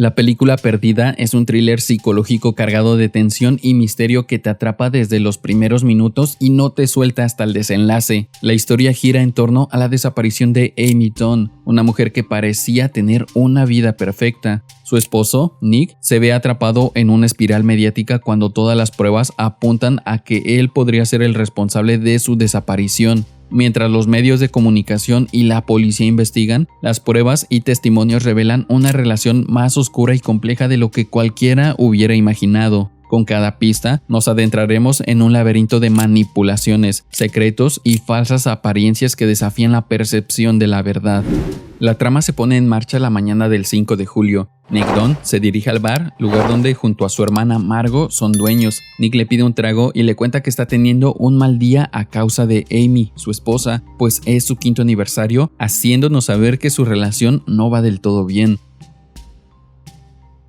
La película Perdida es un thriller psicológico cargado de tensión y misterio que te atrapa desde los primeros minutos y no te suelta hasta el desenlace. La historia gira en torno a la desaparición de Amy Dunn, una mujer que parecía tener una vida perfecta. Su esposo, Nick, se ve atrapado en una espiral mediática cuando todas las pruebas apuntan a que él podría ser el responsable de su desaparición. Mientras los medios de comunicación y la policía investigan, las pruebas y testimonios revelan una relación más oscura y compleja de lo que cualquiera hubiera imaginado. Con cada pista, nos adentraremos en un laberinto de manipulaciones, secretos y falsas apariencias que desafían la percepción de la verdad. La trama se pone en marcha la mañana del 5 de julio. Nick Dunn se dirige al bar, lugar donde junto a su hermana Margot son dueños. Nick le pide un trago y le cuenta que está teniendo un mal día a causa de Amy, su esposa, pues es su 5º aniversario, haciéndonos saber que su relación no va del todo bien.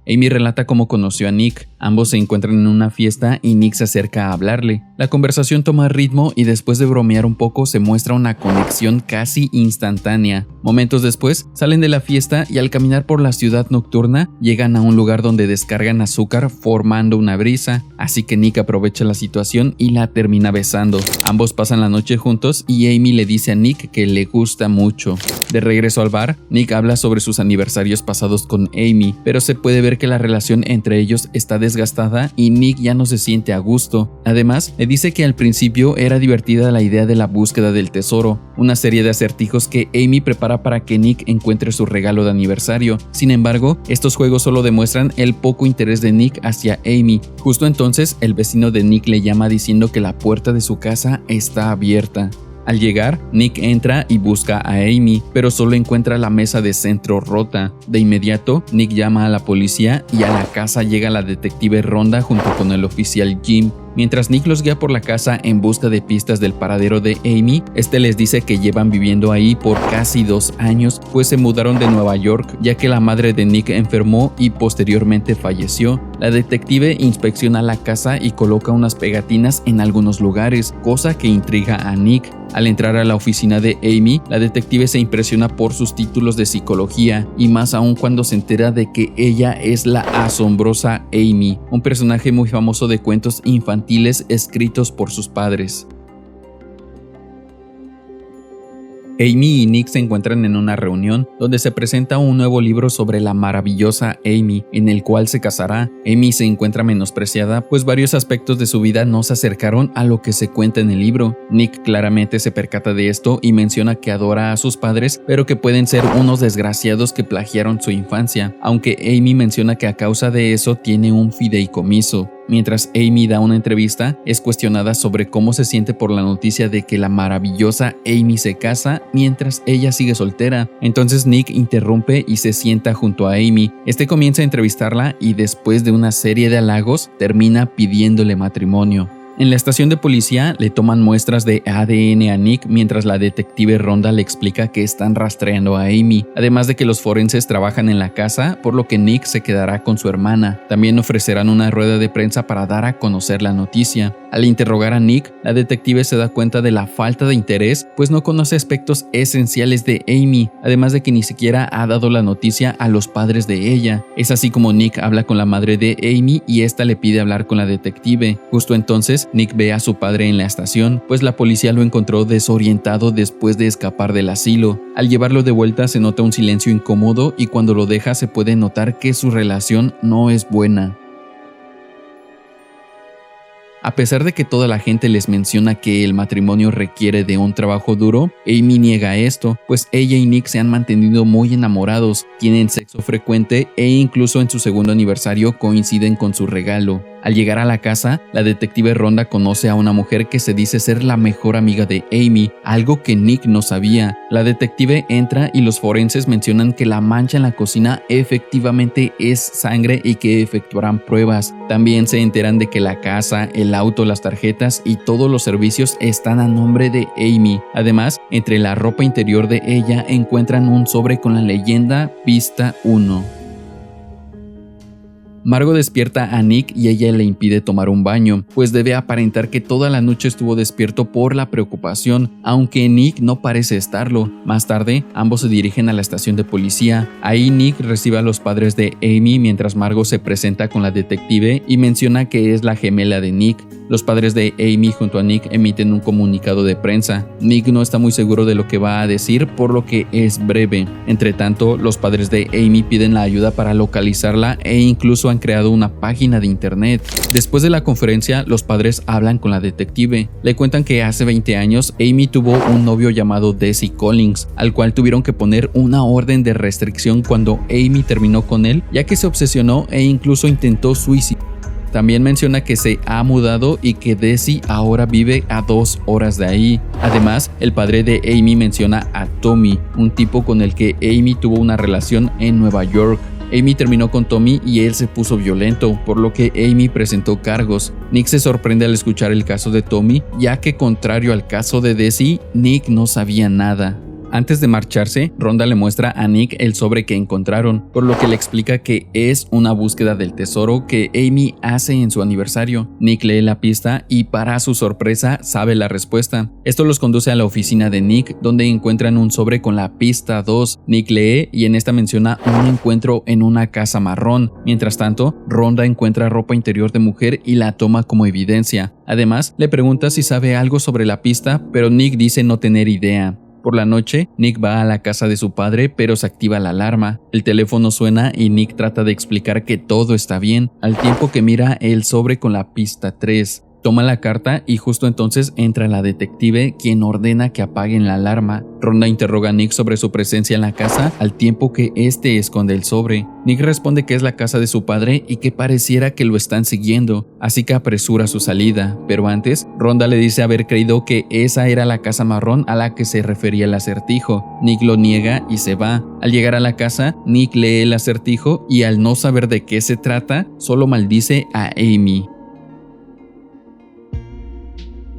Amy relata cómo conoció a Nick. Ambos se encuentran en una fiesta y Nick se acerca a hablarle. La conversación toma ritmo y después de bromear un poco se muestra una conexión casi instantánea. Momentos después salen de la fiesta y al caminar por la ciudad nocturna llegan a un lugar donde descargan azúcar formando una brisa, así que Nick aprovecha la situación y la termina besando. Ambos pasan la noche juntos y Amy le dice a Nick que le gusta mucho. De regreso al bar, Nick habla sobre sus aniversarios pasados con Amy, pero se puede ver que la relación entre ellos está desgastada y Nick ya no se siente a gusto. Además, le dice que al principio era divertida la idea de la búsqueda del tesoro, una serie de acertijos que Amy prepara para que Nick encuentre su regalo de aniversario. Sin embargo, estos juegos solo demuestran el poco interés de Nick hacia Amy. Justo entonces, el vecino de Nick le llama diciendo que la puerta de su casa está abierta. Al llegar, Nick entra y busca a Amy, pero solo encuentra la mesa de centro rota. De inmediato, Nick llama a la policía y a la casa llega la detective Rhonda junto con el oficial Jim. Mientras Nick los guía por la casa en busca de pistas del paradero de Amy, este les dice que llevan viviendo ahí por casi 2 años, pues se mudaron de Nueva York, ya que la madre de Nick enfermó y posteriormente falleció. La detective inspecciona la casa y coloca unas pegatinas en algunos lugares, cosa que intriga a Nick. Al entrar a la oficina de Amy, la detective se impresiona por sus títulos de psicología y más aún cuando se entera de que ella es la asombrosa Amy, un personaje muy famoso de cuentos infantiles escritos por sus padres. Amy y Nick se encuentran en una reunión donde se presenta un nuevo libro sobre la maravillosa Amy, en el cual se casará. Amy se encuentra menospreciada, pues varios aspectos de su vida no se acercaron a lo que se cuenta en el libro. Nick claramente se percata de esto y menciona que adora a sus padres, pero que pueden ser unos desgraciados que plagiaron su infancia, aunque Amy menciona que a causa de eso tiene un fideicomiso. Mientras Amy da una entrevista, es cuestionada sobre cómo se siente por la noticia de que la maravillosa Amy se casa mientras ella sigue soltera. Entonces Nick interrumpe y se sienta junto a Amy. Este comienza a entrevistarla y después de una serie de halagos termina pidiéndole matrimonio. En la estación de policía le toman muestras de ADN a Nick mientras la detective Rhonda le explica que están rastreando a Amy, además de que los forenses trabajan en la casa, por lo que Nick se quedará con su hermana. También ofrecerán una rueda de prensa para dar a conocer la noticia. Al interrogar a Nick, la detective se da cuenta de la falta de interés, pues no conoce aspectos esenciales de Amy, además de que ni siquiera ha dado la noticia a los padres de ella. Es así como Nick habla con la madre de Amy y esta le pide hablar con la detective. Justo entonces, Nick ve a su padre en la estación, pues la policía lo encontró desorientado después de escapar del asilo. Al llevarlo de vuelta se nota un silencio incómodo y cuando lo deja se puede notar que su relación no es buena. A pesar de que toda la gente les menciona que el matrimonio requiere de un trabajo duro, Amy niega esto, pues ella y Nick se han mantenido muy enamorados, tienen sexo frecuente e incluso en su 2º aniversario coinciden con su regalo. Al llegar a la casa, la detective Rhonda conoce a una mujer que se dice ser la mejor amiga de Amy, algo que Nick no sabía. La detective entra y los forenses mencionan que la mancha en la cocina efectivamente es sangre y que efectuarán pruebas. También se enteran de que la casa, el auto, las tarjetas y todos los servicios están a nombre de Amy. Además, entre la ropa interior de ella encuentran un sobre con la leyenda Pista 1. Margo despierta a Nick y ella le impide tomar un baño, pues debe aparentar que toda la noche estuvo despierto por la preocupación, aunque Nick no parece estarlo. Más tarde, ambos se dirigen a la estación de policía. Ahí Nick recibe a los padres de Amy mientras Margo se presenta con la detective y menciona que es la gemela de Nick. Los padres de Amy junto a Nick emiten un comunicado de prensa. Nick no está muy seguro de lo que va a decir, por lo que es breve. Entre tanto, los padres de Amy piden la ayuda para localizarla e incluso han creado una página de internet. Después de la conferencia, los padres hablan con la detective. Le cuentan que hace 20 años Amy tuvo un novio llamado Desi Collins, al cual tuvieron que poner una orden de restricción cuando Amy terminó con él, ya que se obsesionó e incluso intentó suicidarse. También menciona que se ha mudado y que Desi ahora vive a 2 horas de ahí. Además, el padre de Amy menciona a Tommy, un tipo con el que Amy tuvo una relación en Nueva York. Amy terminó con Tommy y él se puso violento, por lo que Amy presentó cargos. Nick se sorprende al escuchar el caso de Tommy, ya que contrario al caso de Desi, Nick no sabía nada. Antes de marcharse, Rhonda le muestra a Nick el sobre que encontraron, por lo que le explica que es una búsqueda del tesoro que Amy hace en su aniversario. Nick lee la pista y para su sorpresa sabe la respuesta. Esto los conduce a la oficina de Nick, donde encuentran un sobre con la pista 2. Nick lee y en esta menciona un encuentro en una casa marrón. Mientras tanto, Rhonda encuentra ropa interior de mujer y la toma como evidencia. Además, le pregunta si sabe algo sobre la pista, pero Nick dice no tener idea. Por la noche, Nick va a la casa de su padre, pero se activa la alarma. El teléfono suena y Nick trata de explicar que todo está bien, al tiempo que mira el sobre con la pista 3. Toma la carta y justo entonces entra la detective, quien ordena que apaguen la alarma. Rhonda interroga a Nick sobre su presencia en la casa, al tiempo que este esconde el sobre. Nick responde que es la casa de su padre y que pareciera que lo están siguiendo, así que apresura su salida. Pero antes, Rhonda le dice haber creído que esa era la casa marrón a la que se refería el acertijo. Nick lo niega y se va. Al llegar a la casa, Nick lee el acertijo y al no saber de qué se trata, solo maldice a Amy.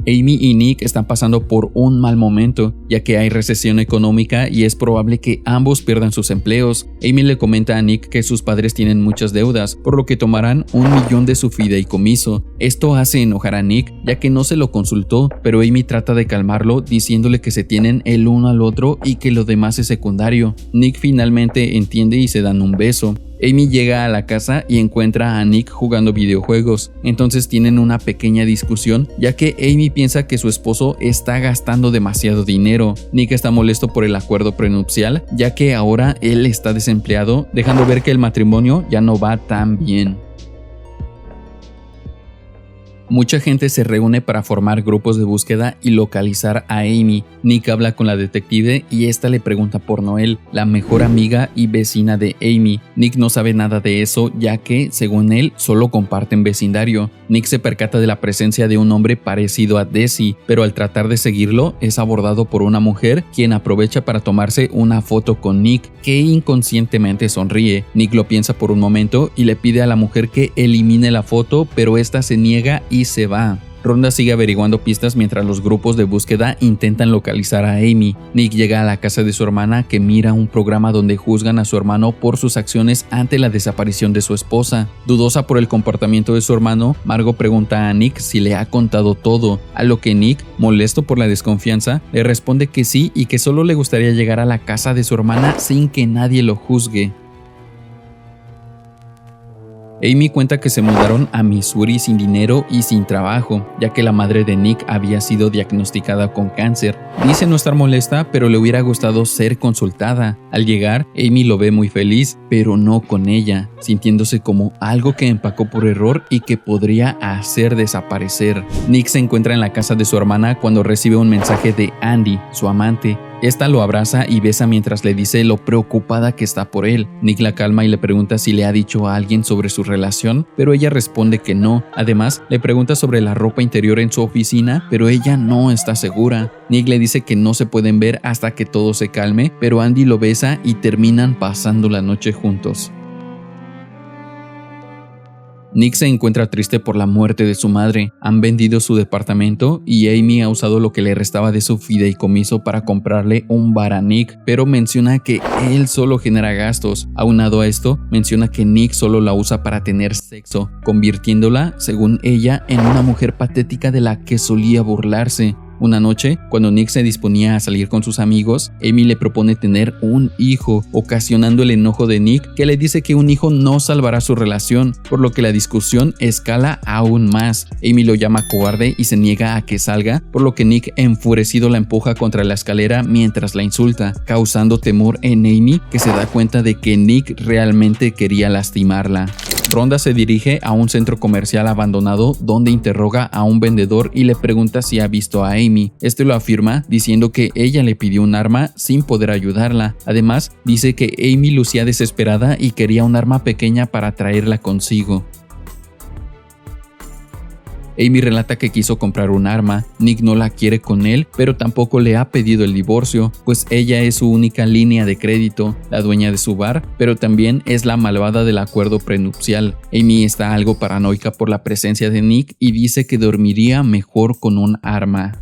Amy y Nick están pasando por un mal momento, ya que hay recesión económica y es probable que ambos pierdan sus empleos. Amy le comenta a Nick que sus padres tienen muchas deudas, por lo que tomarán $1 millón de su fideicomiso. Esto hace enojar a Nick, ya que no se lo consultó, pero Amy trata de calmarlo diciéndole que se tienen el uno al otro y que lo demás es secundario. Nick finalmente entiende y se dan un beso. Amy llega a la casa y encuentra a Nick jugando videojuegos. Entonces tienen una pequeña discusión, ya que Amy piensa que su esposo está gastando demasiado dinero. Nick está molesto por el acuerdo prenupcial, ya que ahora él está desempleado, dejando ver que el matrimonio ya no va tan bien. Mucha gente se reúne para formar grupos de búsqueda y localizar a Amy. Nick habla con la detective y esta le pregunta por Noelle, la mejor amiga y vecina de Amy. Nick no sabe nada de eso, ya que, según él, solo comparten vecindario. Nick se percata de la presencia de un hombre parecido a Desi, pero al tratar de seguirlo, es abordado por una mujer, quien aprovecha para tomarse una foto con Nick, que inconscientemente sonríe. Nick lo piensa por un momento y le pide a la mujer que elimine la foto, pero esta se niega y se va. Rhonda sigue averiguando pistas mientras los grupos de búsqueda intentan localizar a Amy. Nick llega a la casa de su hermana, que mira un programa donde juzgan a su hermano por sus acciones ante la desaparición de su esposa. Dudosa por el comportamiento de su hermano, Margo pregunta a Nick si le ha contado todo, a lo que Nick, molesto por la desconfianza, le responde que sí y que solo le gustaría llegar a la casa de su hermana sin que nadie lo juzgue. Amy cuenta que se mudaron a Missouri sin dinero y sin trabajo, ya que la madre de Nick había sido diagnosticada con cáncer. Dice no estar molesta, pero le hubiera gustado ser consultada. Al llegar, Amy lo ve muy feliz, pero no con ella, sintiéndose como algo que empacó por error y que podría hacer desaparecer. Nick se encuentra en la casa de su hermana cuando recibe un mensaje de Andy, su amante. Esta lo abraza y besa mientras le dice lo preocupada que está por él. Nick la calma y le pregunta si le ha dicho a alguien sobre su relación, pero ella responde que no. Además, le pregunta sobre la ropa interior en su oficina, pero ella no está segura. Nick le dice que no se pueden ver hasta que todo se calme, pero Andy lo besa y terminan pasando la noche juntos. Nick se encuentra triste por la muerte de su madre. Han vendido su departamento y Amy ha usado lo que le restaba de su fideicomiso para comprarle un bar a Nick, pero menciona que él solo genera gastos. Aunado a esto, menciona que Nick solo la usa para tener sexo, convirtiéndola, según ella, en una mujer patética de la que solía burlarse. Una noche, cuando Nick se disponía a salir con sus amigos, Amy le propone tener un hijo, ocasionando el enojo de Nick, que le dice que un hijo no salvará su relación, por lo que la discusión escala aún más. Amy lo llama cobarde y se niega a que salga, por lo que Nick, enfurecido, la empuja contra la escalera mientras la insulta, causando temor en Amy, que se da cuenta de que Nick realmente quería lastimarla. Rhonda se dirige a un centro comercial abandonado donde interroga a un vendedor y le pregunta si ha visto a Amy. Este lo afirma diciendo que ella le pidió un arma sin poder ayudarla. Además, dice que Amy lucía desesperada y quería un arma pequeña para traerla consigo. Amy relata que quiso comprar un arma. Nick no la quiere con él, pero tampoco le ha pedido el divorcio, pues ella es su única línea de crédito, la dueña de su bar, pero también es la malvada del acuerdo prenupcial. Amy está algo paranoica por la presencia de Nick y dice que dormiría mejor con un arma.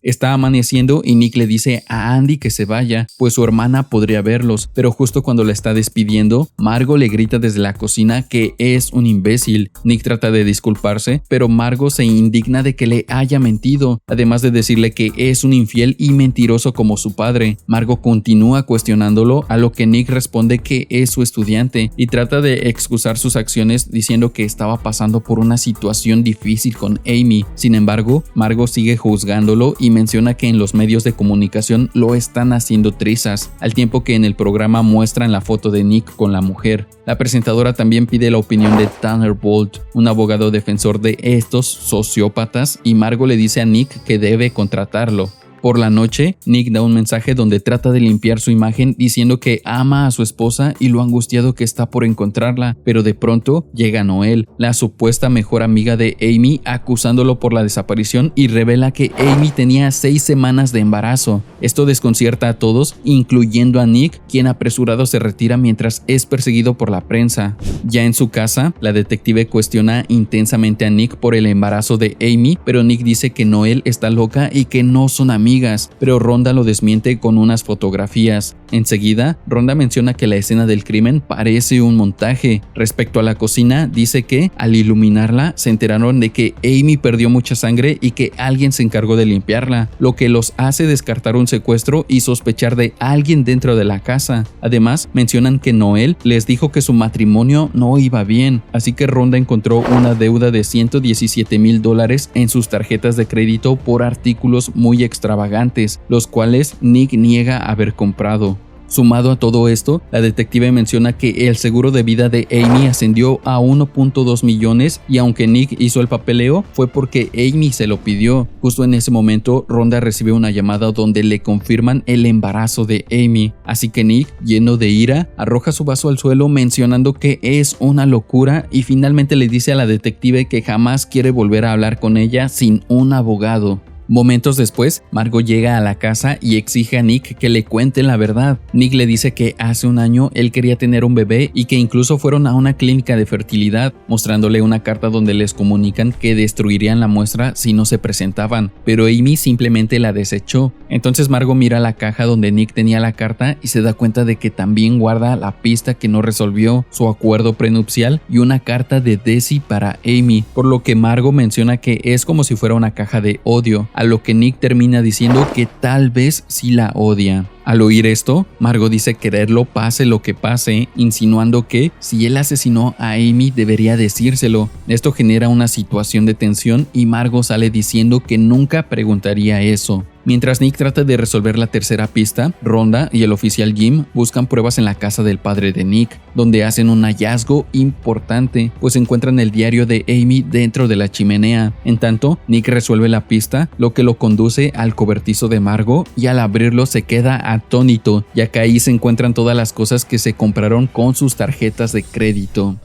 Está amaneciendo y Nick le dice a Andy que se vaya, pues su hermana podría verlos, pero justo cuando la está despidiendo, Margo le grita desde la cocina que es un imbécil. Nick trata de disculparse, pero Margo se indigna de que le haya mentido, además de decirle que es un infiel y mentiroso como su padre. Margo continúa cuestionándolo, a lo que Nick responde que es su estudiante y trata de excusar sus acciones diciendo que estaba pasando por una situación difícil con Amy. Sin embargo, Margo sigue juzgándolo y menciona que en los medios de comunicación lo están haciendo trizas, al tiempo que en el programa muestran la foto de Nick con la mujer. La presentadora también pide la opinión de Tanner Bolt, un abogado defensor de estos sociópatas, y Margo le dice a Nick que debe contratarlo. Por la noche, Nick da un mensaje donde trata de limpiar su imagen diciendo que ama a su esposa y lo angustiado que está por encontrarla, pero de pronto llega Noelle, la supuesta mejor amiga de Amy, acusándolo por la desaparición y revela que Amy tenía 6 semanas de embarazo. Esto desconcierta a todos, incluyendo a Nick, quien apresurado se retira mientras es perseguido por la prensa. Ya en su casa, la detective cuestiona intensamente a Nick por el embarazo de Amy, pero Nick dice que Noelle está loca y que no son amigas, pero Rhonda lo desmiente con unas fotografías. Enseguida, Rhonda menciona que la escena del crimen parece un montaje. Respecto a la cocina, dice que, al iluminarla, se enteraron de que Amy perdió mucha sangre y que alguien se encargó de limpiarla, lo que los hace descartar un secuestro y sospechar de alguien dentro de la casa. Además, mencionan que Noelle les dijo que su matrimonio no iba bien, así que Rhonda encontró una deuda de $117,000 en sus tarjetas de crédito por artículos muy extravagantes, los cuales Nick niega haber comprado. Sumado a todo esto, la detective menciona que el seguro de vida de Amy ascendió a 1.2 millones y aunque Nick hizo el papeleo, fue porque Amy se lo pidió. Justo en ese momento, Rhonda recibe una llamada donde le confirman el embarazo de Amy. Así que Nick, lleno de ira, arroja su vaso al suelo mencionando que es una locura y finalmente le dice a la detective que jamás quiere volver a hablar con ella sin un abogado. Momentos después, Margo llega a la casa y exige a Nick que le cuente la verdad. Nick le dice que hace un año él quería tener un bebé y que incluso fueron a una clínica de fertilidad, mostrándole una carta donde les comunican que destruirían la muestra si no se presentaban, pero Amy simplemente la desechó. Entonces Margo mira la caja donde Nick tenía la carta y se da cuenta de que también guarda la pista que no resolvió, su acuerdo prenupcial y una carta de Desi para Amy, por lo que Margo menciona que es como si fuera una caja de odio, a lo que Nick termina diciendo que tal vez sí la odia. Al oír esto, Margo dice quererlo pase lo que pase, insinuando que si él asesinó a Amy debería decírselo. Esto genera una situación de tensión y Margo sale diciendo que nunca preguntaría eso. Mientras Nick trata de resolver la tercera pista, Rhonda y el oficial Jim buscan pruebas en la casa del padre de Nick, donde hacen un hallazgo importante, pues encuentran el diario de Amy dentro de la chimenea. En tanto, Nick resuelve la pista, lo que lo conduce al cobertizo de Margo y al abrirlo se queda atónito, ya que ahí se encuentran todas las cosas que se compraron con sus tarjetas de crédito.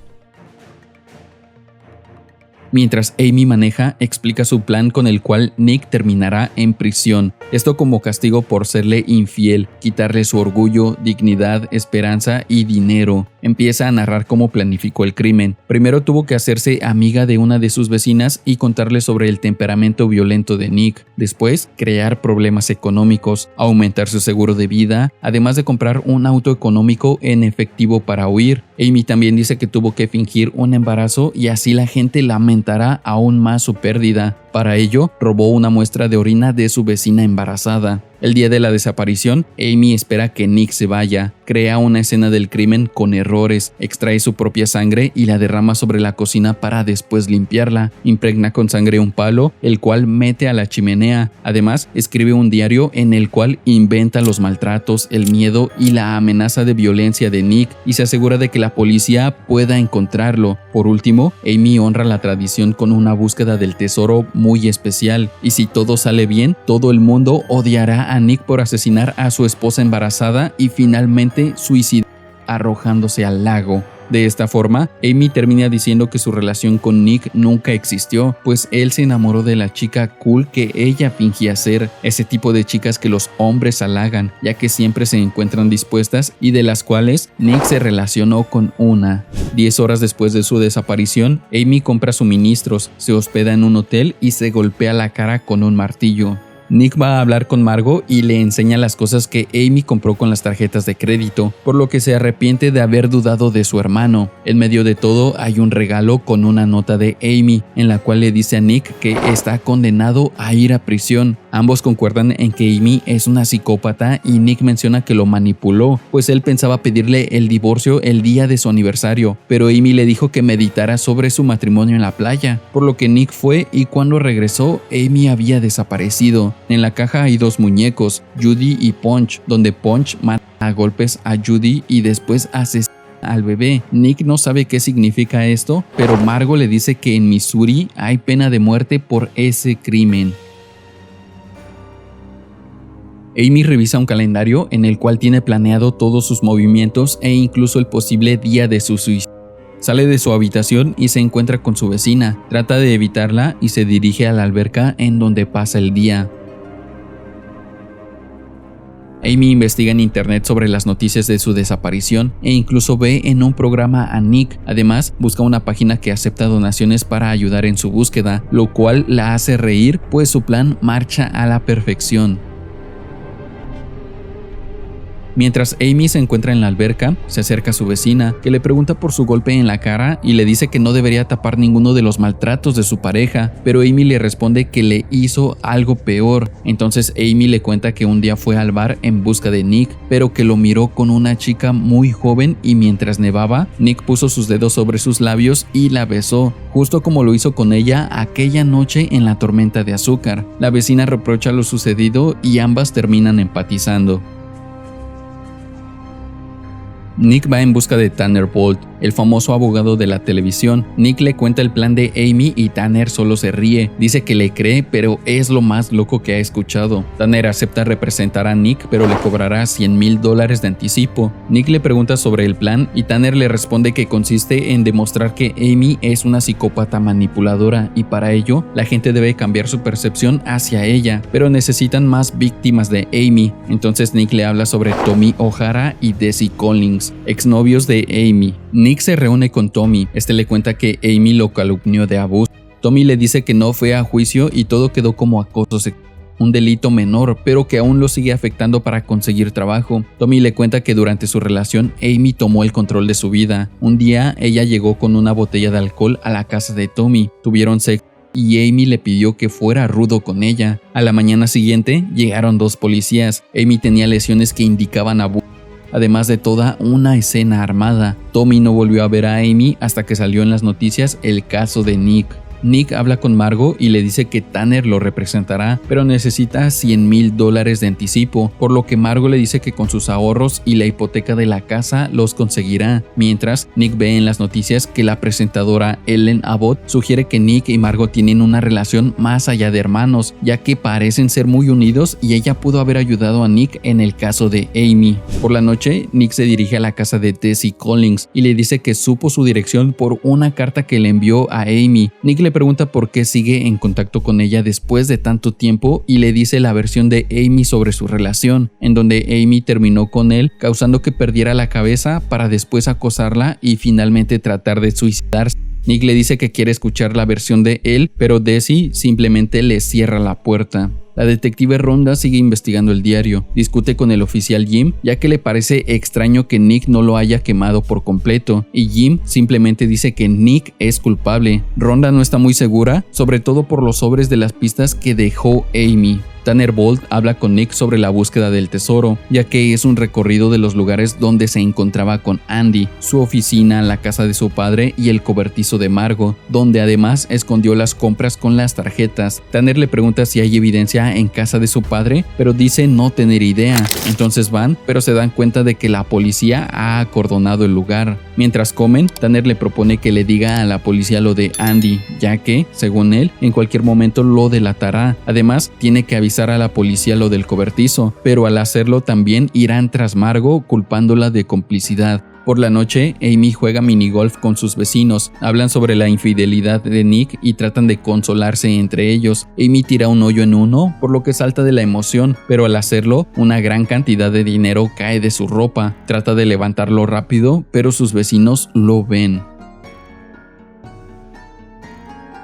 Mientras Amy maneja, explica su plan con el cual Nick terminará en prisión. Esto como castigo por serle infiel, quitarle su orgullo, dignidad, esperanza y dinero. empieza a narrar cómo planificó el crimen. Primero tuvo que hacerse amiga de una de sus vecinas y contarle sobre el temperamento violento de Nick. Después, crear problemas económicos, aumentar su seguro de vida, además de comprar un auto económico en efectivo para huir. Amy también dice que tuvo que fingir un embarazo y así la gente lamentará aún más su pérdida. Para ello, robó una muestra de orina de su vecina embarazada. El día de la desaparición, Amy espera que Nick se vaya, crea una escena del crimen con errores, extrae su propia sangre y la derrama sobre la cocina para después limpiarla, impregna con sangre un palo, el cual mete a la chimenea. Además, escribe un diario en el cual inventa los maltratos, el miedo y la amenaza de violencia de Nick y se asegura de que la policía pueda encontrarlo. Por último, Amy honra la tradición con una búsqueda del tesoro muy especial, y si todo sale bien, todo el mundo odiará a Nick por asesinar a su esposa embarazada y finalmente suicidar arrojándose al lago. De esta forma, Amy termina diciendo que su relación con Nick nunca existió, pues él se enamoró de la chica cool que ella fingía ser, ese tipo de chicas que los hombres halagan, ya que siempre se encuentran dispuestas y de las cuales Nick se relacionó con una. 10 horas después de su desaparición, Amy compra suministros, se hospeda en un hotel y se golpea la cara con un martillo. Nick va a hablar con Margot y le enseña las cosas que Amy compró con las tarjetas de crédito, por lo que se arrepiente de haber dudado de su hermano. En medio de todo hay un regalo con una nota de Amy, en la cual le dice a Nick que está condenado a ir a prisión. Ambos concuerdan en que Amy es una psicópata y Nick menciona que lo manipuló, pues él pensaba pedirle el divorcio el día de su aniversario, pero Amy le dijo que meditara sobre su matrimonio en la playa, por lo que Nick fue y cuando regresó, Amy había desaparecido. En la caja hay 2 muñecos, Judy y Punch, donde Punch mata a golpes a Judy y después asesina al bebé. Nick no sabe qué significa esto, pero Margot le dice que en Missouri hay pena de muerte por ese crimen. Amy revisa un calendario en el cual tiene planeado todos sus movimientos e incluso el posible día de su suicidio. Sale de su habitación y se encuentra con su vecina, trata de evitarla y se dirige a la alberca en donde pasa el día. Amy investiga en internet sobre las noticias de su desaparición e incluso ve en un programa a Nick. Además, busca una página que acepta donaciones para ayudar en su búsqueda, lo cual la hace reír, pues su plan marcha a la perfección. Mientras Amy se encuentra en la alberca, se acerca a su vecina, que le pregunta por su golpe en la cara y le dice que no debería tapar ninguno de los maltratos de su pareja, pero Amy le responde que le hizo algo peor. Entonces Amy le cuenta que un día fue al bar en busca de Nick, pero que lo miró con una chica muy joven y mientras nevaba, Nick puso sus dedos sobre sus labios y la besó, justo como lo hizo con ella aquella noche en la tormenta de azúcar. La vecina reprocha lo sucedido y ambas terminan empatizando. Nick va en busca de Tanner Bolt, el famoso abogado de la televisión. Nick le cuenta el plan de Amy y Tanner solo se ríe, dice que le cree, pero es lo más loco que ha escuchado. Tanner acepta representar a Nick, pero le cobrará $100,000 de anticipo. Nick le pregunta sobre el plan y Tanner le responde que consiste en demostrar que Amy es una psicópata manipuladora y para ello la gente debe cambiar su percepción hacia ella, pero necesitan más víctimas de Amy. Entonces Nick le habla sobre Tommy O'Hara y Desi Collins, exnovios de Amy. Nick se reúne con Tommy. Este le cuenta que Amy lo calumnió de abuso. Tommy le dice que no fue a juicio y todo quedó como acoso sexual, un delito menor, pero que aún lo sigue afectando para conseguir trabajo. Tommy le cuenta que durante su relación, Amy tomó el control de su vida. Un día, ella llegó con una botella de alcohol a la casa de Tommy. Tuvieron sexo y Amy le pidió que fuera rudo con ella. A la mañana siguiente, llegaron 2 policías. Amy tenía lesiones que indicaban abuso, además de toda una escena armada. Tommy no volvió a ver a Amy hasta que salió en las noticias el caso de Nick. Nick habla con Margot y le dice que Tanner lo representará, pero necesita $100,000 de anticipo, por lo que Margot le dice que con sus ahorros y la hipoteca de la casa los conseguirá. Mientras, Nick ve en las noticias que la presentadora Ellen Abbott sugiere que Nick y Margot tienen una relación más allá de hermanos, ya que parecen ser muy unidos y ella pudo haber ayudado a Nick en el caso de Amy. Por la noche, Nick se dirige a la casa de Desi Collins y le dice que supo su dirección por una carta que le envió a Amy. Nick le pregunta por qué sigue en contacto con ella después de tanto tiempo y le dice la versión de Amy sobre su relación, en donde Amy terminó con él causando que perdiera la cabeza para después acosarla y finalmente tratar de suicidarse. Nick le dice que quiere escuchar la versión de él, pero Desi simplemente le cierra la puerta. La detective Rhonda sigue investigando el diario, discute con el oficial Jim, ya que le parece extraño que Nick no lo haya quemado por completo, y Jim simplemente dice que Nick es culpable. Rhonda no está muy segura, sobre todo por los sobres de las pistas que dejó Amy. Tanner Bolt habla con Nick sobre la búsqueda del tesoro, ya que es un recorrido de los lugares donde se encontraba con Andy, su oficina, la casa de su padre y el cobertizo de Margo, donde además escondió las compras con las tarjetas. Tanner le pregunta si hay evidencia en casa de su padre, pero dice no tener idea. Entonces van, pero se dan cuenta de que la policía ha acordonado el lugar. Mientras comen, Tanner le propone que le diga a la policía lo de Andy, ya que, según él, en cualquier momento lo delatará. Además, tiene que avisar a la policía lo del cobertizo, pero al hacerlo también irán tras Margo culpándola de complicidad. Por la noche, Amy juega minigolf con sus vecinos, hablan sobre la infidelidad de Nick y tratan de consolarse entre ellos. Amy tira un hoyo en uno, por lo que salta de la emoción, pero al hacerlo, una gran cantidad de dinero cae de su ropa. Trata de levantarlo rápido, pero sus vecinos lo ven.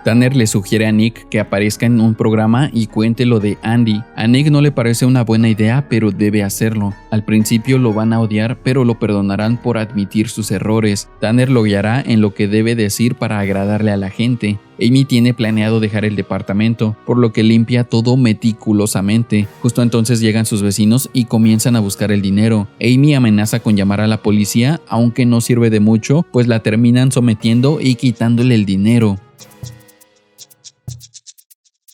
Tanner le sugiere a Nick que aparezca en un programa y cuente lo de Andy. A Nick no le parece una buena idea, pero debe hacerlo. Al principio lo van a odiar, pero lo perdonarán por admitir sus errores. Tanner lo guiará en lo que debe decir para agradarle a la gente. Amy tiene planeado dejar el departamento, por lo que limpia todo meticulosamente. Justo entonces llegan sus vecinos y comienzan a buscar el dinero. Amy amenaza con llamar a la policía, aunque no sirve de mucho, pues la terminan sometiendo y quitándole el dinero.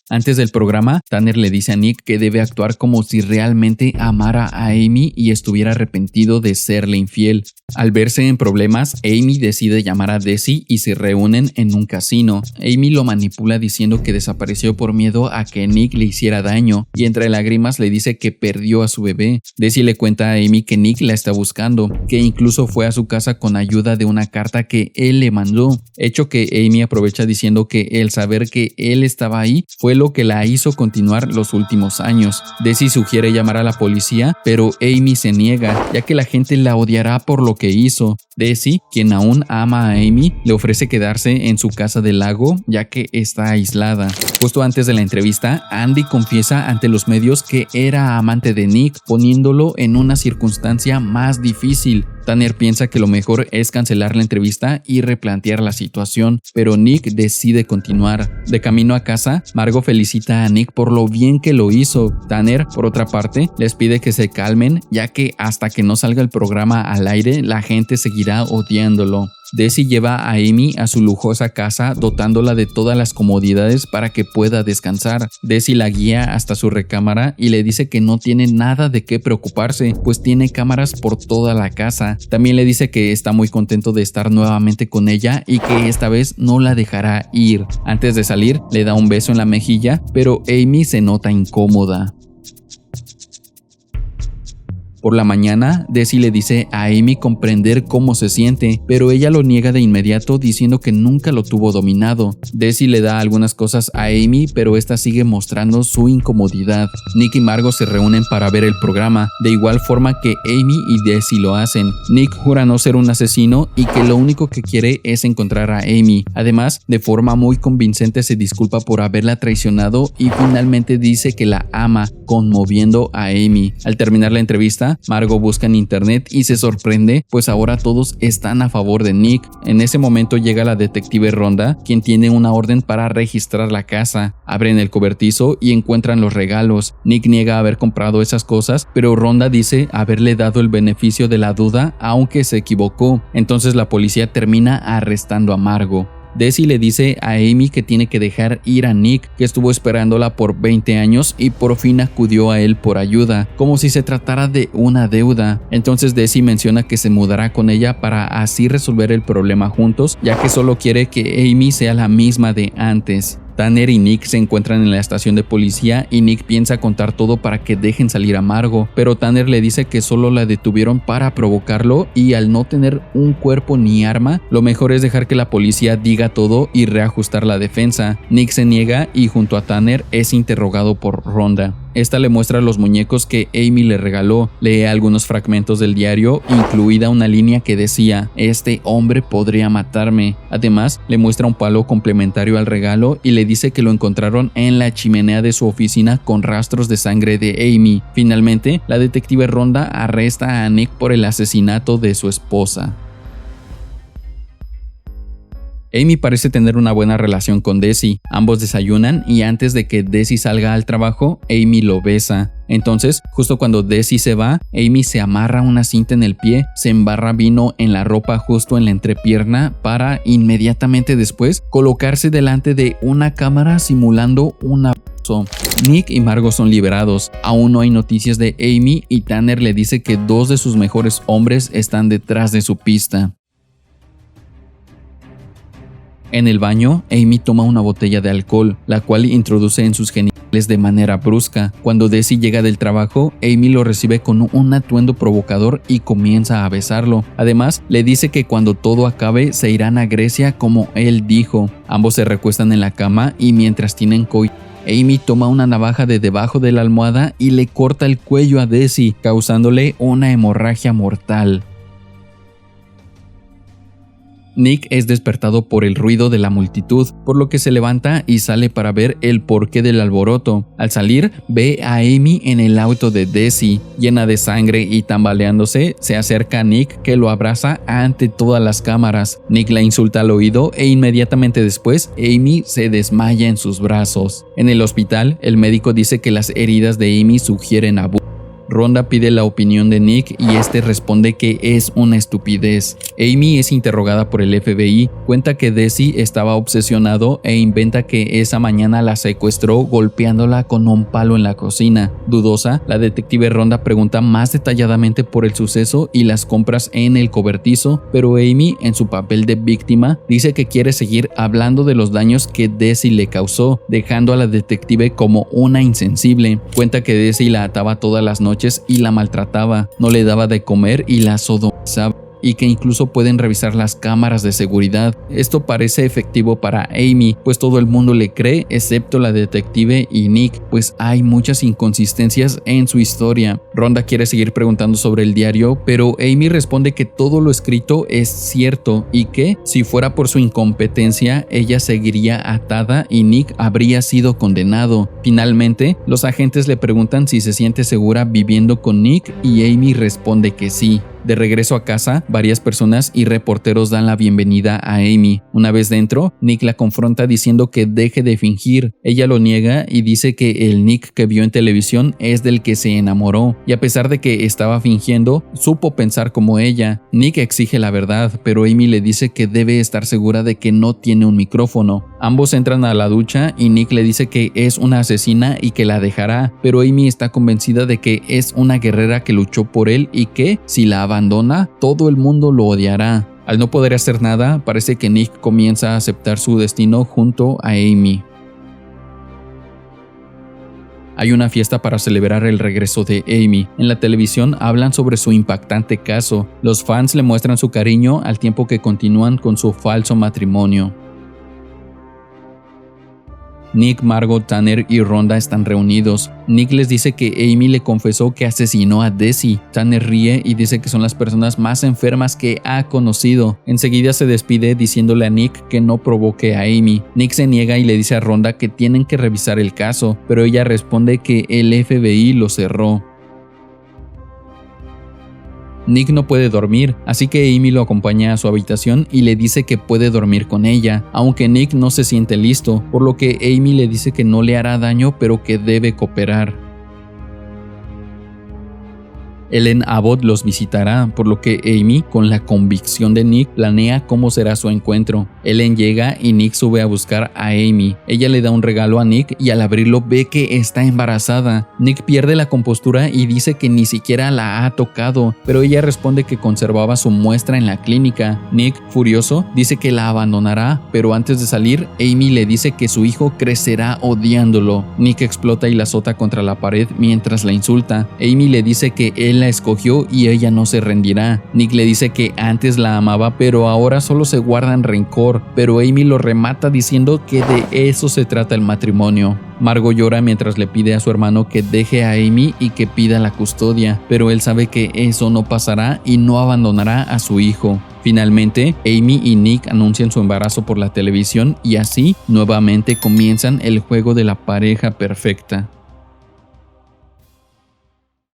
Antes del programa, Tanner le dice a Nick que debe actuar como si realmente amara a Amy y estuviera arrepentido de serle infiel. Al verse en problemas, Amy decide llamar a Desi y se reúnen en un casino. Amy lo manipula diciendo que desapareció por miedo a que Nick le hiciera daño y entre lágrimas le dice que perdió a su bebé. Desi le cuenta a Amy que Nick la está buscando, que incluso fue a su casa con ayuda de una carta que él le mandó, hecho que Amy aprovecha diciendo que el saber que él estaba ahí fue lo que la hizo continuar los últimos años. Desi sugiere llamar a la policía, pero Amy se niega, ya que la gente la odiará por lo que hizo. Desi, quien aún ama a Amy, le ofrece quedarse en su casa del lago, ya que está aislada. Justo antes de la entrevista, Andy confiesa ante los medios que era amante de Nick, poniéndolo en una circunstancia más difícil. Tanner piensa que lo mejor es cancelar la entrevista y replantear la situación, pero Nick decide continuar. De camino a casa, Margo felicita a Nick por lo bien que lo hizo. Tanner, por otra parte, les pide que se calmen, ya que hasta que no salga el programa al aire, la gente seguirá odiándolo. Desi lleva a Amy a su lujosa casa, dotándola de todas las comodidades para que pueda descansar. Desi la guía hasta su recámara y le dice que no tiene nada de qué preocuparse, pues tiene cámaras por toda la casa. También le dice que está muy contento de estar nuevamente con ella y que esta vez no la dejará ir. Antes de salir, le da un beso en la mejilla, pero Amy se nota incómoda. Por la mañana, Desi le dice a Amy comprender cómo se siente, pero ella lo niega de inmediato diciendo que nunca lo tuvo dominado. Desi le da algunas cosas a Amy, pero esta sigue mostrando su incomodidad. Nick y Margo se reúnen para ver el programa, de igual forma que Amy y Desi lo hacen. Nick jura no ser un asesino y que lo único que quiere es encontrar a Amy. Además, de forma muy convincente se disculpa por haberla traicionado y finalmente dice que la ama, conmoviendo a Amy. Al terminar la entrevista, Margo busca en internet y se sorprende, pues ahora todos están a favor de Nick. En ese momento llega la detective Rhonda, quien tiene una orden para registrar la casa. Abren el cobertizo y encuentran los regalos. Nick niega haber comprado esas cosas, pero Rhonda dice haberle dado el beneficio de la duda, aunque se equivocó. Entonces la policía termina arrestando a Margo. Desi le dice a Amy que tiene que dejar ir a Nick, que estuvo esperándola por 20 años y por fin acudió a él por ayuda, como si se tratara de una deuda. Entonces Desi menciona que se mudará con ella para así resolver el problema juntos, ya que solo quiere que Amy sea la misma de antes. Tanner y Nick se encuentran en la estación de policía y Nick piensa contar todo para que dejen salir a Margo, pero Tanner le dice que solo la detuvieron para provocarlo y al no tener un cuerpo ni arma, lo mejor es dejar que la policía diga todo y reajustar la defensa. Nick se niega y junto a Tanner es interrogado por Rhonda. Esta le muestra los muñecos que Amy le regaló, lee algunos fragmentos del diario, incluida una línea que decía: "Este hombre podría matarme". Además, le muestra un palo complementario al regalo y le dice que lo encontraron en la chimenea de su oficina con rastros de sangre de Amy. Finalmente, la detective Rhonda arresta a Nick por el asesinato de su esposa. Amy parece tener una buena relación con Desi. Ambos desayunan y antes de que Desi salga al trabajo, Amy lo besa. Entonces, justo cuando Desi se va, Amy se amarra una cinta en el pie, se embarra vino en la ropa justo en la entrepierna para inmediatamente después colocarse delante de una cámara simulando un abuso. Nick y Margo son liberados. Aún no hay noticias de Amy y Tanner le dice que 2 de sus mejores hombres están detrás de su pista. En el baño, Amy toma una botella de alcohol, la cual introduce en sus genitales de manera brusca. Cuando Desi llega del trabajo, Amy lo recibe con un atuendo provocador y comienza a besarlo. Además, le dice que cuando todo acabe se irán a Grecia como él dijo. Ambos se recuestan en la cama y mientras tienen coito, Amy toma una navaja de debajo de la almohada y le corta el cuello a Desi, causándole una hemorragia mortal. Nick es despertado por el ruido de la multitud, por lo que se levanta y sale para ver el porqué del alboroto. Al salir, ve a Amy en el auto de Desi. Llena de sangre y tambaleándose, se acerca a Nick, que lo abraza ante todas las cámaras. Nick la insulta al oído e inmediatamente después, Amy se desmaya en sus brazos. En el hospital, el médico dice que las heridas de Amy sugieren abuso. Rhonda pide la opinión de Nick y este responde que es una estupidez. Amy es interrogada por el FBI, cuenta que Desi estaba obsesionado e inventa que esa mañana la secuestró golpeándola con un palo en la cocina. Dudosa, la detective Rhonda pregunta más detalladamente por el suceso y las compras en el cobertizo, pero Amy, en su papel de víctima, dice que quiere seguir hablando de los daños que Desi le causó, dejando a la detective como una insensible. Cuenta que Desi la ataba todas las noches y la maltrataba, no le daba de comer y la sodomizaba, y que incluso pueden revisar las cámaras de seguridad. Esto parece efectivo para Amy, pues todo el mundo le cree excepto la detective y Nick, pues hay muchas inconsistencias en su historia. Rhonda quiere seguir preguntando sobre el diario, pero Amy responde que todo lo escrito es cierto y que, si fuera por su incompetencia, ella seguiría atada y Nick habría sido condenado. Finalmente, los agentes le preguntan si se siente segura viviendo con Nick y Amy responde que sí. De regreso a casa, varias personas y reporteros dan la bienvenida a Amy. Una vez dentro, Nick la confronta diciendo que deje de fingir. Ella lo niega y dice que el Nick que vio en televisión es del que se enamoró, y a pesar de que estaba fingiendo, supo pensar como ella. Nick exige la verdad, pero Amy le dice que debe estar segura de que no tiene un micrófono. Ambos entran a la ducha y Nick le dice que es una asesina y que la dejará, pero Amy está convencida de que es una guerrera que luchó por él y que, si la abandona, todo el mundo lo odiará. Al no poder hacer nada, parece que Nick comienza a aceptar su destino junto a Amy. Hay una fiesta para celebrar el regreso de Amy. En la televisión hablan sobre su impactante caso. Los fans le muestran su cariño al tiempo que continúan con su falso matrimonio. Nick, Margo, Tanner y Rhonda están reunidos. Nick les dice que Amy le confesó que asesinó a Desi. Tanner ríe y dice que son las personas más enfermas que ha conocido. Enseguida se despide diciéndole a Nick que no provoque a Amy. Nick se niega y le dice a Rhonda que tienen que revisar el caso, pero ella responde que el FBI lo cerró. Nick no puede dormir, así que Amy lo acompaña a su habitación y le dice que puede dormir con ella, aunque Nick no se siente listo, por lo que Amy le dice que no le hará daño pero que debe cooperar. Ellen Abbott los visitará, por lo que Amy, con la convicción de Nick, planea cómo será su encuentro. Ellen llega y Nick sube a buscar a Amy. Ella le da un regalo a Nick y al abrirlo ve que está embarazada. Nick pierde la compostura y dice que ni siquiera la ha tocado, pero ella responde que conservaba su muestra en la clínica. Nick, furioso, dice que la abandonará, pero antes de salir, Amy le dice que su hijo crecerá odiándolo. Nick explota y la azota contra la pared mientras la insulta. Amy le dice que él la escogió y ella no se rendirá. Nick le dice que antes la amaba, pero ahora solo se guardan rencor, pero Amy lo remata diciendo que de eso se trata el matrimonio. Margot llora mientras le pide a su hermano que deje a Amy y que pida la custodia, pero él sabe que eso no pasará y no abandonará a su hijo. Finalmente, Amy y Nick anuncian su embarazo por la televisión y así nuevamente comienzan el juego de la pareja perfecta.